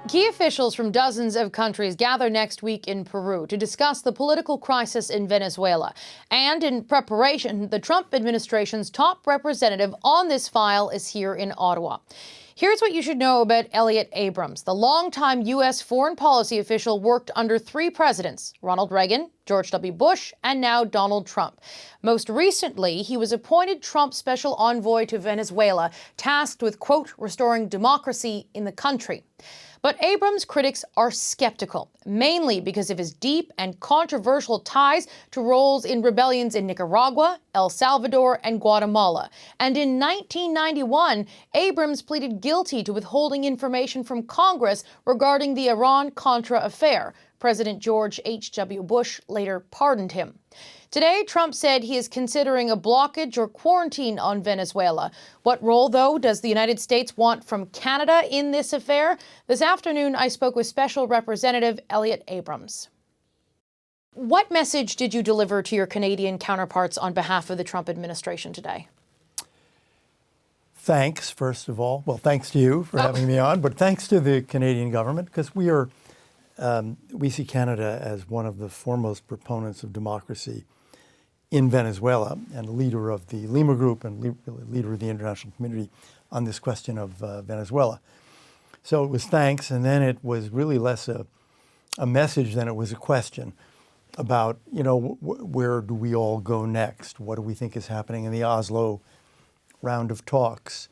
Key officials from dozens of countries gather next week in Peru to discuss the political crisis in Venezuela. And in preparation, the Trump administration's top representative on this file is here in Ottawa. Here's what you should know about Elliott Abrams. The longtime U.S. foreign policy official worked under three presidents: Ronald Reagan, George W. Bush, and now Donald Trump. Most recently, he was appointed Trump's special envoy to Venezuela, tasked with, quote, restoring democracy in the country. But Abrams' critics are skeptical, mainly because of his deep and controversial ties to roles in rebellions in Nicaragua, El Salvador, and Guatemala. And in 1991, Abrams pleaded guilty to withholding information from Congress regarding the Iran-Contra affair. President George H.W. Bush later pardoned him. Today, Trump said he is considering a blockage or quarantine on Venezuela. What role, though, does the United States want from Canada in this affair? This afternoon, I spoke with Special Representative Elliott Abrams. What message did you deliver to your Canadian counterparts on behalf of the Trump administration today? Thanks, first of all. Well, thanks to you for having me on, but thanks to the Canadian government, because we see Canada as one of the foremost proponents of democracy in Venezuela and a leader of the Lima Group and leader of the international community on this question of Venezuela. So it was thanks, and then it was really less a message than it was a question about, where do we all go next? What do we think is happening in the Oslo round of talks?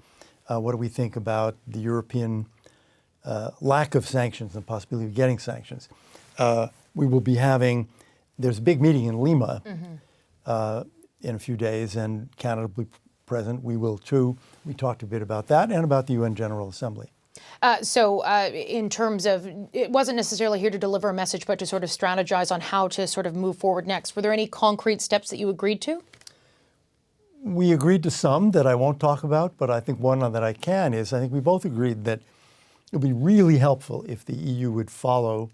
What do we think about the European lack of sanctions and possibility of getting sanctions? We will be there's a big meeting in Lima in a few days, and Canada will be present. We will too. We talked a bit about that and about the UN General Assembly. So in terms of, it wasn't necessarily here to deliver a message, but to sort of strategize on how to sort of move forward next. Were there any concrete steps that you agreed to? We agreed to some that I won't talk about, but I think one that I can is, I think we both agreed that it would be really helpful if the EU would follow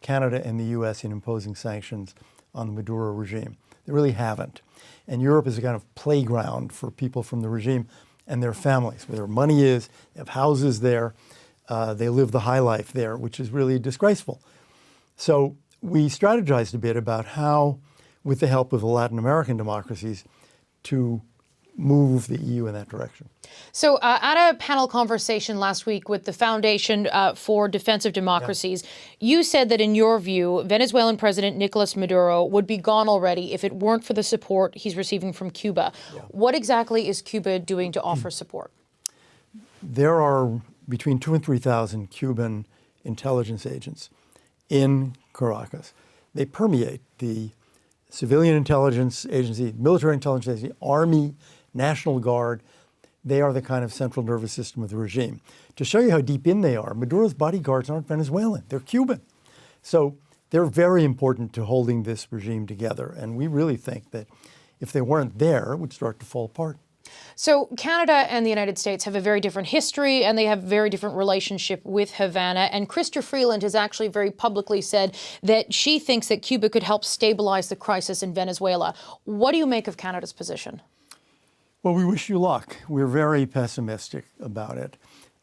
Canada and the U.S. in imposing sanctions on the Maduro regime. They really haven't. And Europe is a kind of playground for people from the regime and their families, where their money is, they have houses there, they live the high life there, which is really disgraceful. So we strategized a bit about how, with the help of the Latin American democracies, to move the EU in that direction. So at a panel conversation last week with the Foundation for Defense of Democracies, you said that in your view, Venezuelan President Nicolás Maduro would be gone already if it weren't for the support he's receiving from Cuba. Yeah. What exactly is Cuba doing to offer support? There are between 2,000 and 3,000 Cuban intelligence agents in Caracas. They permeate the civilian intelligence agency, military intelligence agency, army, National Guard. They are the kind of central nervous system of the regime. To show you how deep in they are, Maduro's bodyguards aren't Venezuelan, they're Cuban. So they're very important to holding this regime together. And we really think that if they weren't there, it would start to fall apart. So Canada and the United States have a very different history, and they have a very different relationship with Havana. And Chrystia Freeland has actually very publicly said that she thinks that Cuba could help stabilize the crisis in Venezuela. What do you make of Canada's position? Well, we wish you luck. We're very pessimistic about it.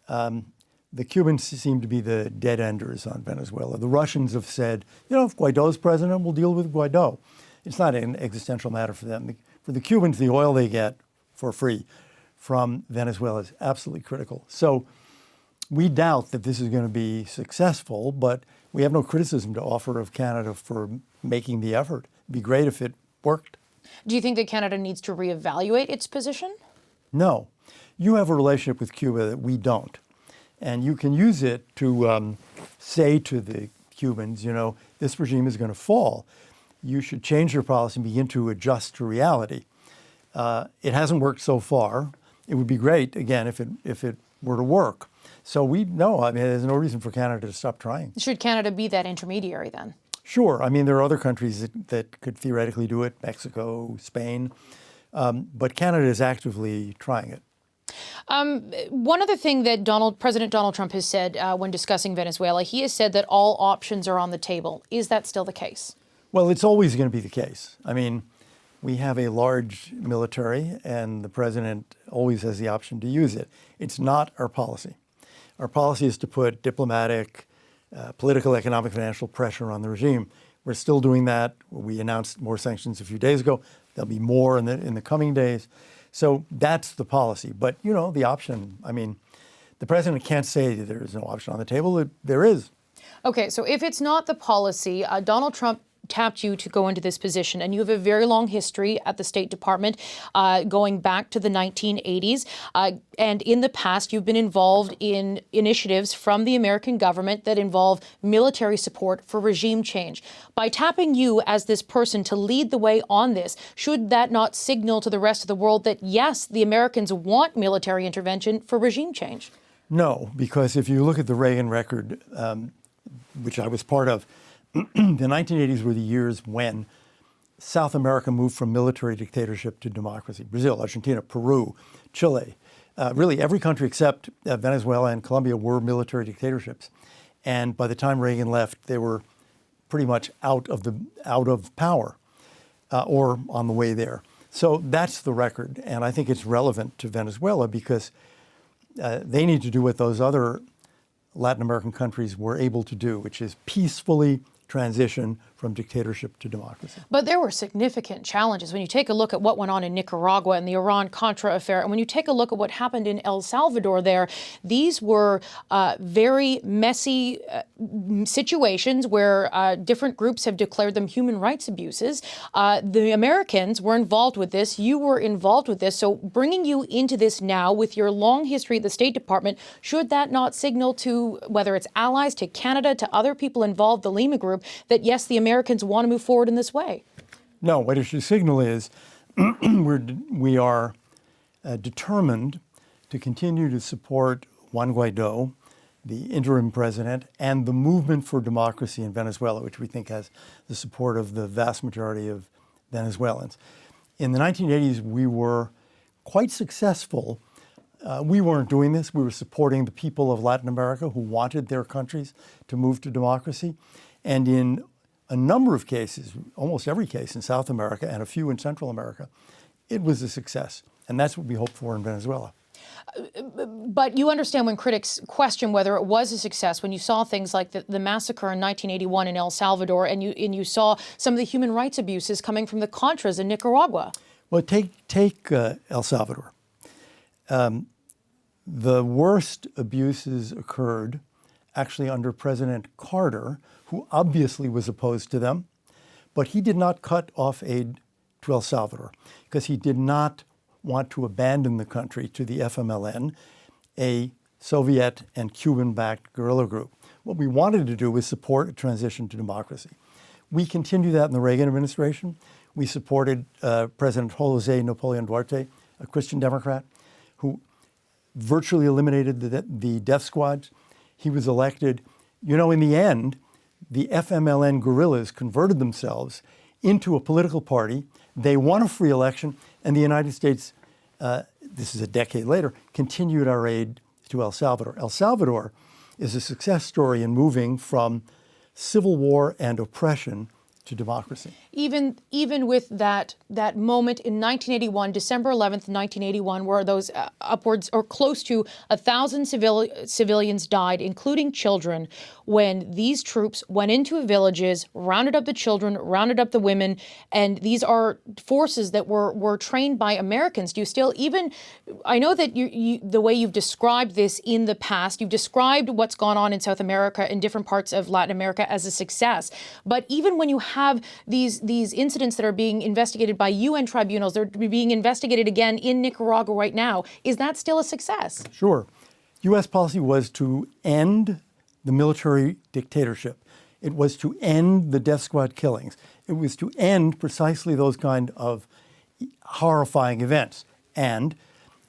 The Cubans seem to be the dead enders on Venezuela. The Russians have said, if Guaido's president, we'll deal with Guaido. It's not an existential matter for them. For the Cubans, the oil they get for free from Venezuela is absolutely critical. So we doubt that this is going to be successful, but we have no criticism to offer of Canada for making the effort. It'd be great if it worked. Do you think that Canada needs to reevaluate its position? No. You have a relationship with Cuba that we don't. And you can use it to say to the Cubans, this regime is going to fall. You should change your policy and begin to adjust to reality. It hasn't worked so far. It would be great, again, if it were to work. So there's no reason for Canada to stop trying. Should Canada be that intermediary then? Sure. There are other countries that could theoretically do it, Mexico, Spain, but Canada is actively trying it. One other thing that President Donald Trump has said when discussing Venezuela, he has said that all options are on the table. Is that still the case? Well, it's always going to be the case. We have a large military, and the president always has the option to use it. It's not our policy. Our policy is to put diplomatic, political, economic, financial pressure on the regime. We're still doing that. We announced more sanctions a few days ago. There'll be more in the coming days. So that's the policy. But, you know, the option, I mean, the president can't say there is no option on the table. There is. Okay, so if it's not the policy, Donald Trump tapped you to go into this position, and you have a very long history at the State Department going back to the 1980s. And in the past, you've been involved in initiatives from the American government that involve military support for regime change. By tapping you as this person to lead the way on this, should that not signal to the rest of the world that, yes, the Americans want military intervention for regime change? No, because if you look at the Reagan record, which I was part of, the 1980s were the years when South America moved from military dictatorship to democracy. Brazil, Argentina, Peru, Chile, really every country except Venezuela and Colombia were military dictatorships. And by the time Reagan left, they were pretty much out of power or on the way there. So that's the record. And I think it's relevant to Venezuela because they need to do what those other Latin American countries were able to do, which is peacefully transition from dictatorship to democracy. But there were significant challenges. When you take a look at what went on in Nicaragua and the Iran-Contra affair, and when you take a look at what happened in El Salvador there, these were very messy situations where different groups have declared them human rights abuses. The Americans were involved with this. You were involved with this. So bringing you into this now with your long history at the State Department, should that not signal to, whether it's allies, to Canada, to other people involved, the Lima Group, that yes, the Americans want to move forward in this way? No, what it should signal is we are determined to continue to support Juan Guaido, the interim president, and the movement for democracy in Venezuela, which we think has the support of the vast majority of Venezuelans. In the 1980s, we were quite successful. We weren't doing this. We were supporting the people of Latin America who wanted their countries to move to democracy. And in a number of cases, almost every case in South America and a few in Central America, it was a success. And that's what we hope for in Venezuela. But you understand when critics question whether it was a success, when you saw things like the massacre in 1981 in El Salvador, and you saw some of the human rights abuses coming from the Contras in Nicaragua. Well, take El Salvador. The worst abuses occurred actually under President Carter, who obviously was opposed to them, but he did not cut off aid to El Salvador because he did not want to abandon the country to the FMLN, a Soviet and Cuban-backed guerrilla group. What we wanted to do was support a transition to democracy. We continued that in the Reagan administration. We supported President Jose Napoleon Duarte, a Christian Democrat, who virtually eliminated the death squads. He was elected. You know, in the end, the FMLN guerrillas converted themselves into a political party. They won a free election, and the United States, this is a decade later, continued our aid to El Salvador. El Salvador is a success story in moving from civil war and oppression to democracy. Even with that moment in 1981, December 11th, 1981, where those upwards or close to 1,000 civilians died, including children, when these troops went into villages, rounded up the children, rounded up the women, and these are forces that were trained by Americans. Do you still even, I know that you the way you've described this in the past, you've described what's gone on in South America and different parts of Latin America as a success, but even when you have these incidents that are being investigated by UN tribunals, they're being investigated again in Nicaragua right now, is that still a success? Sure. U.S. policy was to end the military dictatorship. It was to end the death squad killings. It was to end precisely those kind of horrifying events. And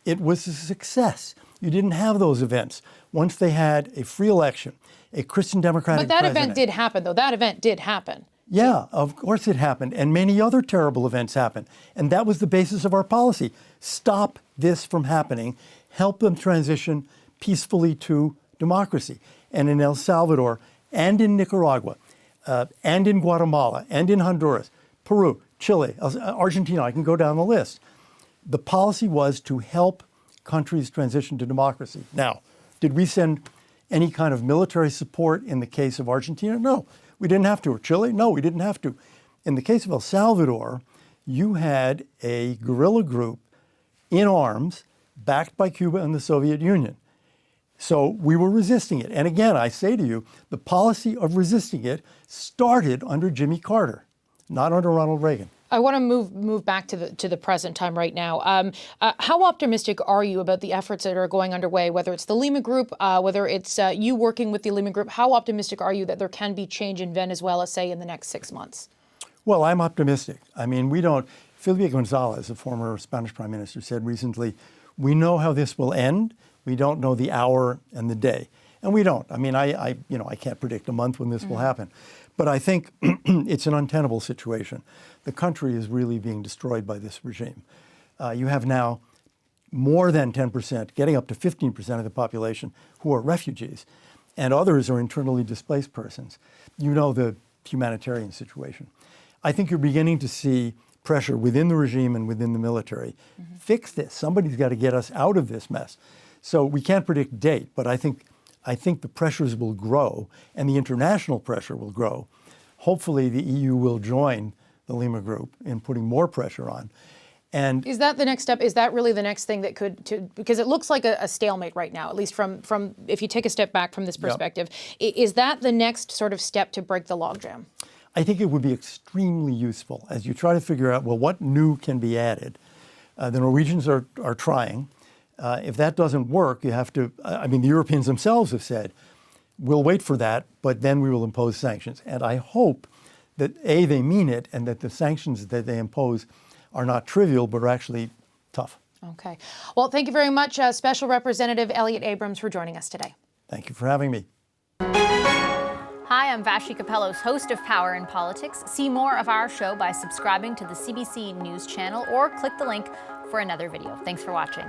it was a success. You didn't have those events. Once they had a free election, a Christian Democratic president. But that event did happen, though. That event did happen. Yeah, of course it happened. And many other terrible events happened. And that was the basis of our policy. Stop this from happening. Help them transition peacefully to democracy. And in El Salvador and in Nicaragua and in Guatemala and in Honduras, Peru, Chile, Argentina, I can go down the list. The policy was to help countries transition to democracy. Now, did we send any kind of military support in the case of Argentina? No, we didn't have to. Or Chile? No, we didn't have to. In the case of El Salvador, you had a guerrilla group in arms backed by Cuba and the Soviet Union. So we were resisting it. And again, I say to you, the policy of resisting it started under Jimmy Carter, not under Ronald Reagan. I want to move back to the present time right now. How optimistic are you about the efforts that are going underway, whether it's the Lima Group, whether it's you working with the Lima Group? How optimistic are you that there can be change in Venezuela, say, in the next 6 months? Well, I'm optimistic. I mean, we don't. Felipe González, a former Spanish prime minister, said recently, we know how this will end. We don't know the hour and the day. And we don't. I mean, I can't predict a month when this will happen. But I think it's an untenable situation. The country is really being destroyed by this regime. You have now more than 10%, getting up to 15% of the population who are refugees, and others are internally displaced persons. You know the humanitarian situation. I think you're beginning to see pressure within the regime and within the military. Fix this. Somebody's got to get us out of this mess. So we can't predict date, but I think the pressures will grow and the international pressure will grow. Hopefully the EU will join the Lima Group in putting more pressure on. And is that the next step? Is that really the next thing that could, because it looks like a stalemate right now, at least from if you take a step back from this perspective. Yep. Is that the next sort of step to break the logjam? I think it would be extremely useful as you try to figure out, well, what new can be added. The Norwegians are trying. If that doesn't work, you have to, the Europeans themselves have said, we'll wait for that, but then we will impose sanctions. And I hope that, A, they mean it, and that the sanctions that they impose are not trivial, but are actually tough. Okay. Well, thank you very much, Special Representative Elliott Abrams, for joining us today. Thank you for having me. Hi, I'm Vashi Kapellos, host of Power in Politics. See more of our show by subscribing to the CBC News channel or click the link for another video. Thanks for watching.